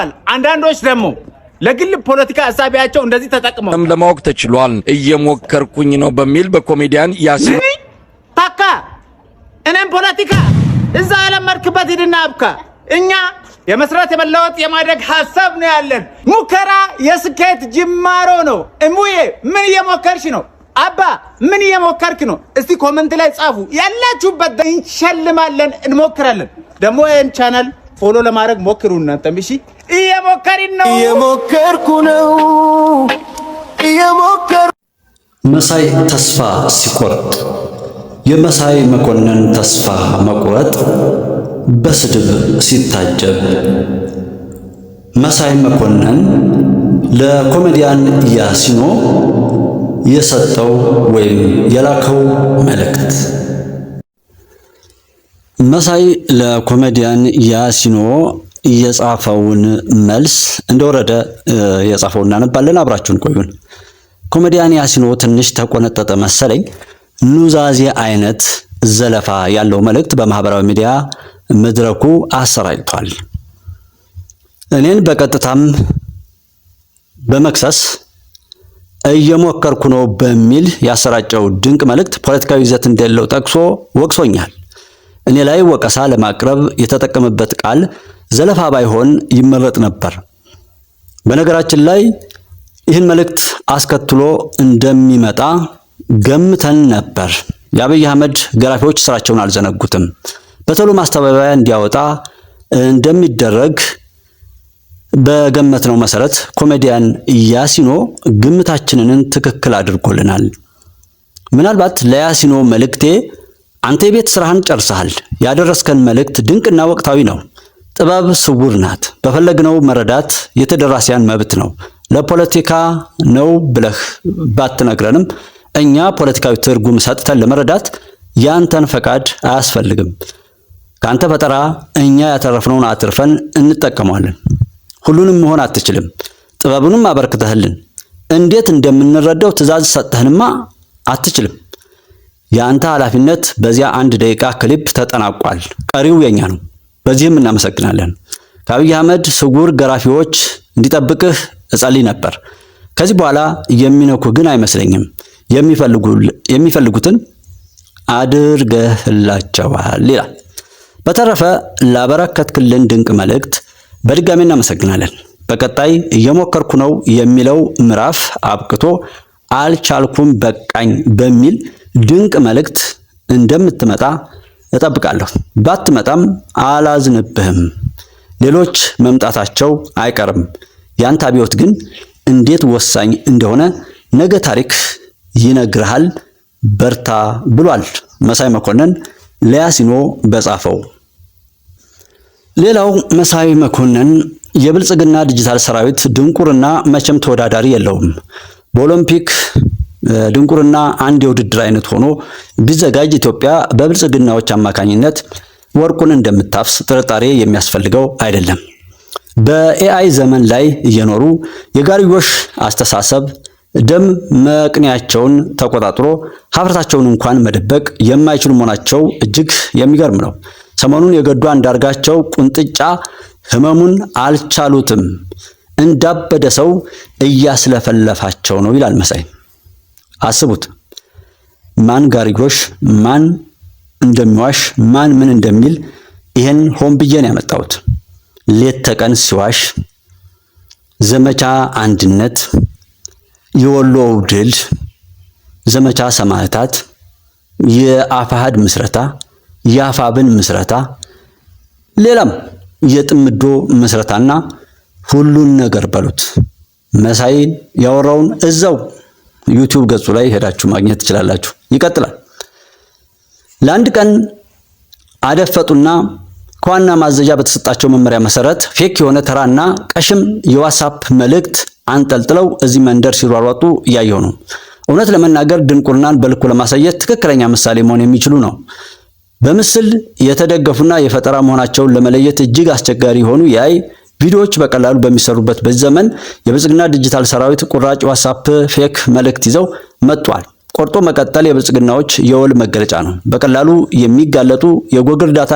ተጠቅመዋል። አንዳንዶች ደግሞ ለግል ፖለቲካ ሐሳቢያቸው እንደዚህ ተጠቅመው ለማወቅ ተችሏል። እየሞከርኩኝ ነው በሚል በኮሜዲያን ያሲን ታካ እኔም ፖለቲካ እዛ ያለመርክበት ሂድና አብካ። እኛ የመስራት የመለወጥ የማደግ ሐሳብ ነው ያለን። ሙከራ የስኬት ጅማሮ ነው። እሙዬ ምን እየሞከርሽ ነው? አባ ምን እየሞከርክ ነው? እስቲ ኮሜንት ላይ ጻፉ። ያላችሁበት እንሸልማለን፣ እንሞክራለን። ደግሞ ይሄን ቻናል ፎሎ ለማድረግ ሞክሩ። እናንተም እሺ። እየሞከርን ነው፣ እየሞከርኩ ነው። መሳይ ተስፋ ሲቆርጥ የመሳይ መኮንን ተስፋ መቁረጥ በስድብ ሲታጀብ መሳይ መኮንን ለኮሜዲያን ያሲኖ የሰጠው ወይም የላከው መልእክት። መሳይ ለኮሜዲያን ያሲኖ የጻፈውን መልስ እንደወረደ የጻፈው እናነባለን። አብራችሁን ቆዩን። ኮሜዲያን ያሲኖ ትንሽ ተቆነጠጠ መሰለኝ ኑዛዜ አይነት ዘለፋ ያለው መልእክት በማህበራዊ ሚዲያ መድረኩ አሰራጭቷል። እኔን በቀጥታም በመክሰስ እየሞከርኩ ነው በሚል ያሰራጨው ድንቅ መልእክት ፖለቲካዊ ይዘት እንደሌለው ጠቅሶ ወቅሶኛል። እኔ ላይ ወቀሳ ለማቅረብ የተጠቀመበት ቃል ዘለፋ ባይሆን ይመረጥ ነበር። በነገራችን ላይ ይህን መልእክት አስከትሎ እንደሚመጣ ገምተን ነበር። የአብይ አህመድ ገራፊዎች ስራቸውን አልዘነጉትም። በቶሎ ማስተባበያ እንዲያወጣ እንደሚደረግ በገመትነው መሰረት ኮሜዲያን ያሲኖ ግምታችንን ትክክል አድርጎልናል። ምናልባት ለያሲኖ መልእክቴ አንተ የቤት ስራህን ጨርሰሃል። ያደረስከን መልእክት ድንቅና ወቅታዊ ነው። ጥበብ ስውር ናት። በፈለግነው መረዳት የተደራሲያን መብት ነው። ለፖለቲካ ነው ብለህ ባትነግረንም እኛ ፖለቲካዊ ትርጉም ሰጥተን ለመረዳት ያንተን ፈቃድ አያስፈልግም። ካንተ ፈጠራ እኛ ያተረፍነውን አትርፈን እንጠቀማለን። ሁሉንም መሆን አትችልም። ጥበቡንም አበርክተህልን እንዴት እንደምንረዳው ትዕዛዝ ሰጥተህንማ አትችልም። ያንተ ኃላፊነት በዚያ 1 ደቂቃ ክሊፕ ተጠናቋል። ቀሪው የኛ ነው። በዚህም እናመሰግናለን። ከአብይ አህመድ ስውር ገራፊዎች እንዲጠብቅህ እጸልይ ነበር። ከዚህ በኋላ የሚነኩ ግን አይመስለኝም። የሚፈልጉትን አድርገህላቸዋል ይላል። በተረፈ ላበረከትክልን ድንቅ መልእክት በድጋሚ እናመሰግናለን። በቀጣይ እየሞከርኩ ነው የሚለው ምዕራፍ አብቅቶ አልቻልኩም በቃኝ በሚል ድንቅ መልእክት እንደምትመጣ እጠብቃለሁ። ባትመጣም አላዝንብህም። ሌሎች መምጣታቸው አይቀርም። ያንተ አብዮት ግን እንዴት ወሳኝ እንደሆነ ነገ ታሪክ ይነግርሃል። በርታ ብሏል መሳይ መኮንን ለያሲኖ በጻፈው። ሌላው መሳይ መኮንን የብልጽግና ዲጂታል ሰራዊት ድንቁርና መቼም ተወዳዳሪ የለውም። በኦሎምፒክ ድንቁርና አንድ የውድድር አይነት ሆኖ ቢዘጋጅ ኢትዮጵያ በብልጽግናዎች አማካኝነት ወርቁን እንደምታፍስ ጥርጣሬ የሚያስፈልገው አይደለም። በኤአይ ዘመን ላይ እየኖሩ የጋርዮሽ አስተሳሰብ ደም መቅኒያቸውን ተቆጣጥሮ ሀብታቸውን እንኳን መደበቅ የማይችሉ መሆናቸው እጅግ የሚገርም ነው። ሰሞኑን የገዱ አንዳርጋቸው ቁንጥጫ ህመሙን አልቻሉትም። እንዳበደ ሰው እያስለፈለፋቸው ነው ይላል መሳይ። አስቡት፣ ማን ጋርዮሽ ማን እንደሚዋሽ ማን ምን እንደሚል ይሄን ሆን ብዬ ነው ያመጣሁት። ሌት ተቀን ሲዋሽ ዘመቻ አንድነት፣ የወሎው ድል፣ ዘመቻ ሰማዕታት፣ የአፋሃድ ምስረታ፣ የአፋብን ምስረታ፣ ሌላም የጥምዶ ምስረታና ሁሉን ነገር በሉት መሳይን ያወራውን እዛው ዩቲዩብ ገጹ ላይ ሄዳችሁ ማግኘት ትችላላችሁ። ይቀጥላል። ለአንድ ቀን አደፈጡና ከዋና ማዘዣ በተሰጣቸው መመሪያ መሰረት ፌክ የሆነ ተራና ቀሽም የዋትስአፕ መልእክት አንጠልጥለው እዚህ መንደር ሲሯሯጡ እያየሁ ነው። እውነት ለመናገር ድንቁርናን በልኩ ለማሳየት ትክክለኛ ምሳሌ መሆን የሚችሉ ነው። በምስል የተደገፉና የፈጠራ መሆናቸውን ለመለየት እጅግ አስቸጋሪ የሆኑ የአይ ቪዲዮዎች በቀላሉ በሚሰሩበት በዚህ ዘመን የብልጽግና ዲጂታል ሰራዊት ቁራጭ ዋትስአፕ ፌክ መልእክት ይዘው መጥቷል። ቆርጦ መቀጠል የብልጽግናዎች የወል መገለጫ ነው። በቀላሉ የሚጋለጡ የጎግል ዳታ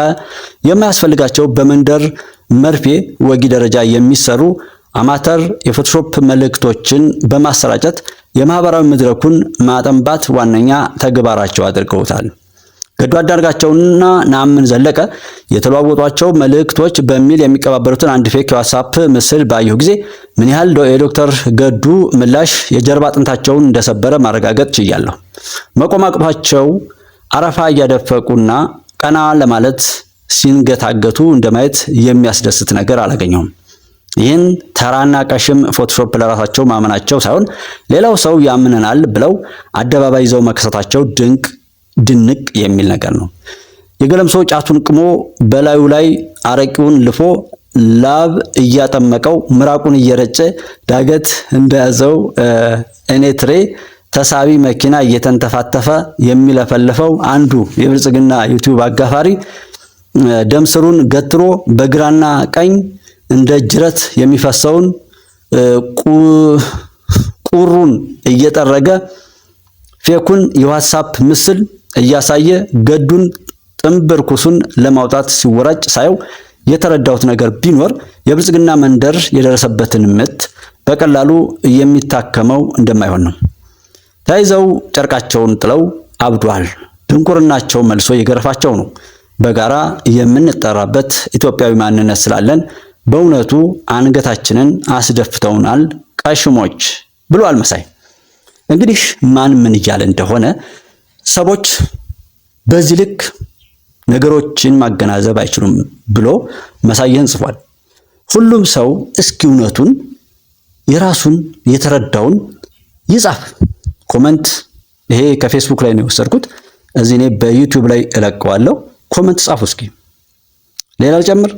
የማያስፈልጋቸው በመንደር መርፌ ወጊ ደረጃ የሚሰሩ አማተር የፎቶሾፕ መልእክቶችን በማሰራጨት የማህበራዊ መድረኩን ማጠንባት ዋነኛ ተግባራቸው አድርገውታል። ገዱ አንዳርጋቸውና ነአምን ዘለቀ የተለዋወጧቸው መልእክቶች በሚል የሚቀባበሉትን አንድ ፌክ የዋትስአፕ ምስል ባየሁ ጊዜ ምን ያህል የዶክተር ገዱ ምላሽ የጀርባ አጥንታቸውን እንደሰበረ ማረጋገጥ ችያለሁ። መቆም አቅቷቸው አረፋ እያደፈቁና ቀና ለማለት ሲንገታገቱ እንደማየት የሚያስደስት ነገር አላገኘሁም። ይህን ተራና ቀሽም ፎቶሾፕ ለራሳቸው ማመናቸው ሳይሆን ሌላው ሰው ያምነናል ብለው አደባባይ ይዘው መከሰታቸው ድንቅ የሚል ነገር ነው። የገለምሶ ጫቱን ቅሞ በላዩ ላይ አረቂውን ልፎ ላብ እያጠመቀው ምራቁን እየረጨ ዳገት እንደያዘው እኔትሬ ተሳቢ መኪና እየተንተፋተፈ የሚለፈልፈው አንዱ የብልጽግና ዩቲዩብ አጋፋሪ ደምስሩን ገትሮ በግራና ቀኝ እንደ ጅረት የሚፈሰውን ቁሩን እየጠረገ ፌኩን የዋትስአፕ ምስል እያሳየ ገዱን ጥንብርኩሱን ለማውጣት ሲወራጭ ሳየው የተረዳሁት ነገር ቢኖር የብልጽግና መንደር የደረሰበትን ምት በቀላሉ የሚታከመው እንደማይሆን ነው። ተያይዘው ጨርቃቸውን ጥለው አብዷል። ድንቁርናቸው መልሶ የገረፋቸው ነው። በጋራ የምንጠራበት ኢትዮጵያዊ ማንነት ስላለን በእውነቱ አንገታችንን አስደፍተውናል ቀሽሞች ብሏል መሳይ። እንግዲህ ማን ምን እያለ እንደሆነ ሰዎች በዚህ ልክ ነገሮችን ማገናዘብ አይችሉም ብሎ መሳይን ጽፏል። ሁሉም ሰው እስኪ እውነቱን የራሱን የተረዳውን ይጻፍ። ኮመንት ይሄ ከፌስቡክ ላይ ነው የወሰድኩት፣ እዚህ እኔ በዩቲዩብ ላይ እለቀዋለሁ። ኮመንት ጻፉ እስኪ። ሌላው ጨምር